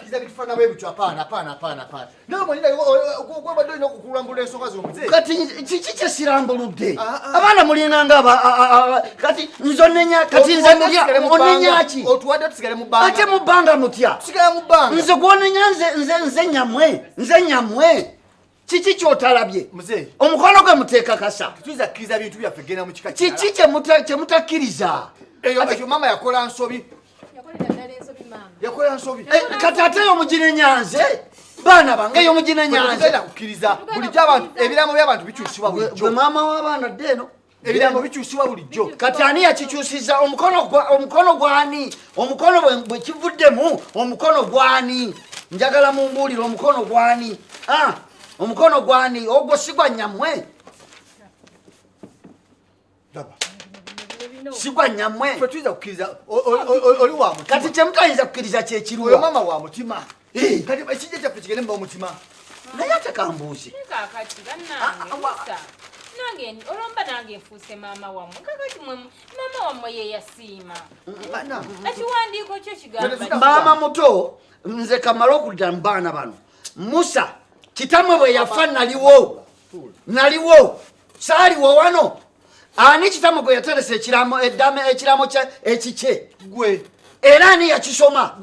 kiza bitufana bwe bitu hapana. Ndio mwenye kwa bado ino kukulambula ensoka zomze. Kati chichiche sirambuludde. Abana mulinganga kati nzonenya kati nze mulya onenya ki? Otuwade tusigale mu banga. Ate mu banga mutya. Tusigale mu banga. Nze gwonenya nze nyamwe. Chichi kyotalabye. Mzee. Omukono gwe muteeka kasa. Tuiza kiza bintu byaffe gena mu kika. Chichiche mutakiriza. Eyo mama yakola nsobi. Yakola nsobi. Kati ate yo mugine nyanze. Bana bange yo mugine nyanze. Tugenda kukkiriza. Bulijjo abantu ebiramu by'abantu bikyusibwa bulijjo. Gwe mama w'abaana ddeno. Ebiramu bikyusibwa bulijjo. Kati ani yakikyusiza omukono gwani? Omukono bwe kivuddemu omukono gwani? Njagala mumbuulire omukono gwani? Omukono gwani? Ogwo sigwa nnyamwe. Daba. Sigwa nnyamwe. Fwe tuiza kukkiriza oli wa mutima. Kati temutayinza kukkiriza kyekirwa. Oyo mama wa mutima. Kati ekijja kyaffe kigende mu mutima. Naye ate kambuuze. Kakati nange olomba nange nfuuse maama wammwe kakati maama wammwe ye yasiima ekiwandiiko kyo kigamba maama muto nze kamala okudda mu baana bano Musa kitamwe bwe yafa naliwo saaliwo wano ani kitamwe gwe yateresa ekiramo ekikye gwe era ani yakisoma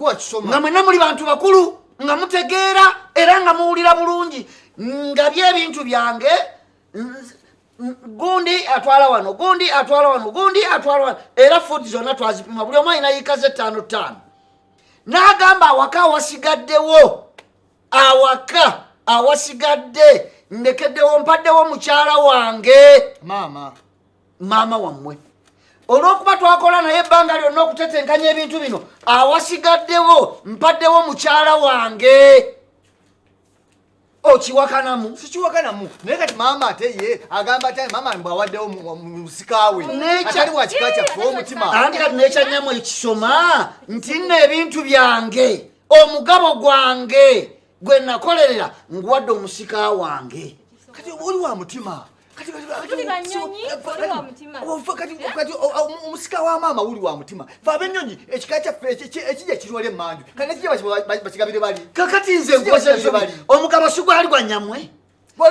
nga mwenna muli bantu bakulu nga mutegeera era nga muwulira bulungi nga byebintu byange gundi atwala wano era food zonna twazipima buli omu alina yiika ze 5 n'agamba awasigadde ndekeddewo mpaddewo mukyala wange maama wammwe olw'okuba twakola naye ebbanga lyonna okutetenkanya ebintu bino awasigaddewo mpaddewo mukyala wange. Okiwakanamu? Sikiwakanamu. Naye kati maama ate ye agamba ati maama mbwawaddewo musikawe. Atali wa kika kyaffe omutima. Anti kati n'ekyannyamu ekisoma nti nno ebintu byange omugabo gwange gwe nakolerera nguwadde omusika wange. Kati oli wa mutima. Kati omusika wa maama uli wa mutima. Fa abennyonyi ekika kyaffe ekijja kirwala emmanju. Kati nekijja bakigabire bali. Kakati nze nkoze omugabo si gwali gwa nnyamwe.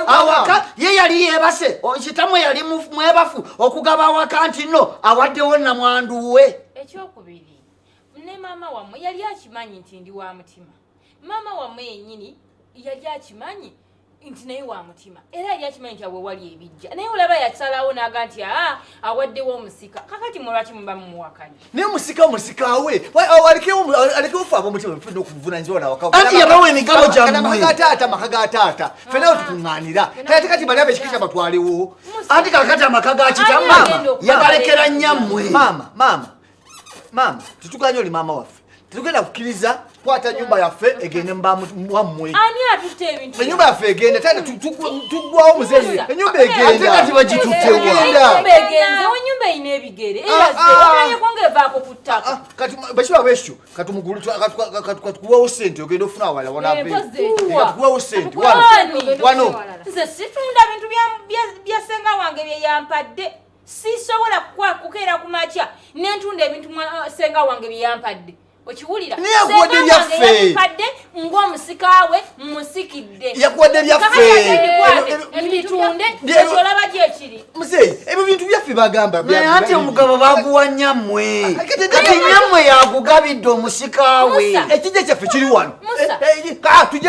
Awaka ye yali yeebase kitamwe yali mwebafu okugaba awaka nti nno awaddewo nnamwandu we. Ekyokubiri ne maama wammwe yali akimanyi nti ndi wa mutima. Maama wammwe yennyini yali akimanyi nti naye wa mutima era yali akimanyi nti awe wali ebijja naye olaba yakisalawo n'aga nti awaddewo omusika kakati mulwaki muba mumuwakanya naye omusika we alekewo fe ab'omutima n'okuvunanyizibwa nawaka anti yabawa emigabo gyammwe maka ga taata ffenna tukuŋŋaanira kati bali ab'ekika batwalewo anti kakati amaka ga kitamaama yagalekera nnyammwe. Maama tetuganye oli maama waffe tetugenda kukkiriza kwata nyumba yaffe egende mwammwe. Ani atutte ebintu? Enyumba yaffe egende tata tuggwawo muzeeyi. Enyumba egenda. Ate kati bagituttewa. Enyumba egenze enyumba ine ebigere. Era konge vaako ku ttaka. Kati bakiba bwekyo kati mugulu katukuwawo ssente ogenda ofuna awala wanabe. Katukuwawo ssente wano. Nze situndda bintu bya ssenga wange bye yampadde. Sisobola kukeera ku makya n'entunda ebintu ssenga wange bye yampadde. Okiwulira yakuwadde byaffe yampadde ng'omusikawe musikidde yakuwadde byaffe ebitunde ekyolaba gyekiri muzeeyi ebyo bintu byaffe bagamba naye anti omugabo baguwa nnyammwe kati nnyammwe yagugabidde omusikawe ekijja kyaffe kiri wano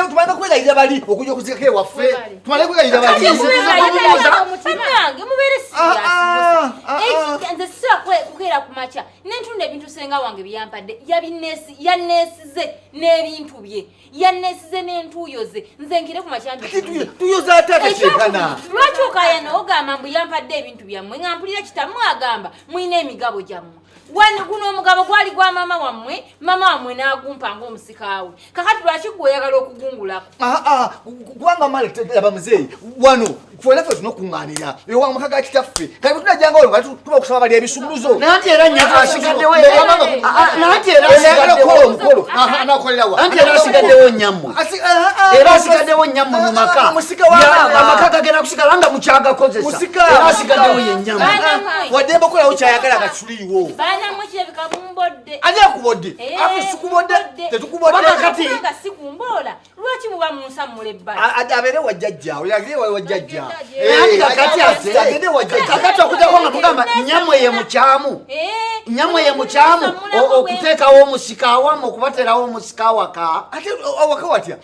tumanyi kwegayirira bali okujja okuzikako ewaffe tumanyi kwegayirira bali nange mubeere siriyasi nze sisira kukeera ku makya n'entunda ebintu senga wange byampadde yanneesize n'ebintu bye yanneesize n'entuuyo ze nze nkire ku makyambi tuyoza atateekana lwaki okayana ogamba mbu yampadde ebintu byammwe nga mpulira kitammwe agamba mulina emigabo gyammwe guno omugabo gwali gwa maama wammwe n'agumpa ng'omusikaawe kakati lwaki gwe oyagala okugungulako kubanga malaba muzeeyi wano fenaffe tunokuŋŋaanira ewa maka ga kitaffe kati tunajjanga olwo nga tuba okusaba bali ebisumuluzo nanti era nnyaka asigaddewo asigaddewo nnyammwe era asigaddewo nnyammwe mu maka amaka gagenda kusigala nga mukyagakozesa era asigaddewo ye nnyammwe wadde mbakolawo kyayagala nga tuliiwo namwe kirabika bumbodde. Ani akubodde? Afu sikubodde. Tetukubodde kati. Nga sikumbola. Lwaki muba munsammula ebbali? Abere wajjajja. Oyagire wajjajja. Kati abere wajjajja. Kakati okujako nga mugamba nyamwe ye mukyamu. Nyamwe ye mukyamu okuteekawo omusika awamu okubaterawo omusika waka. Ate awaka watya?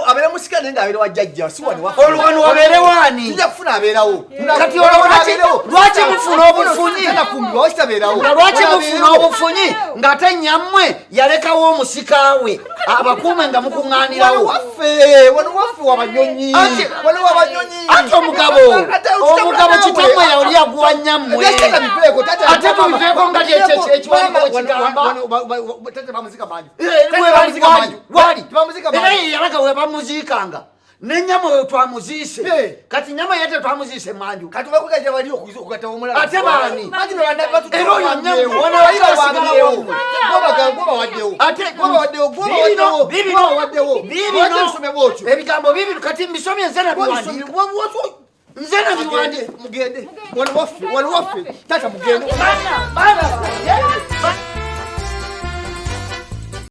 Abere musika nenga abere wajjajja. Si wano wafu. Olwano wabere wani? Tujja kufuna aberawo. Kati lwaki mufuna obufunyi? Lwaki mufuna obufunyi ng'ate nyammwe yalekawo omusika we abakuume nga mukuŋŋaanirawo? Wano waffe wabanyonyi. Wano wabanyonyi. Ate omugabo kitammwe yali aguwa nyammwe. Ate mubiveeko nga ekiwandiiko kigamba. Tate bamuzika manju. Wali. Era ye yalaga we bamuziikanga. Nenyama we twamuziise. Kati nyama yete twamuziise manju. Kati bakugaja bali okugata omulala. Ate bani? Manju bana batu. Ero nyamu wana wasigalawo. Goba waddewo. Ate goba waddewo. Bibino. Ebigambo bibino kati mbisomye nzena biwandi. Nzena biwandi. Mugende. Wano waffe. Tata mugende.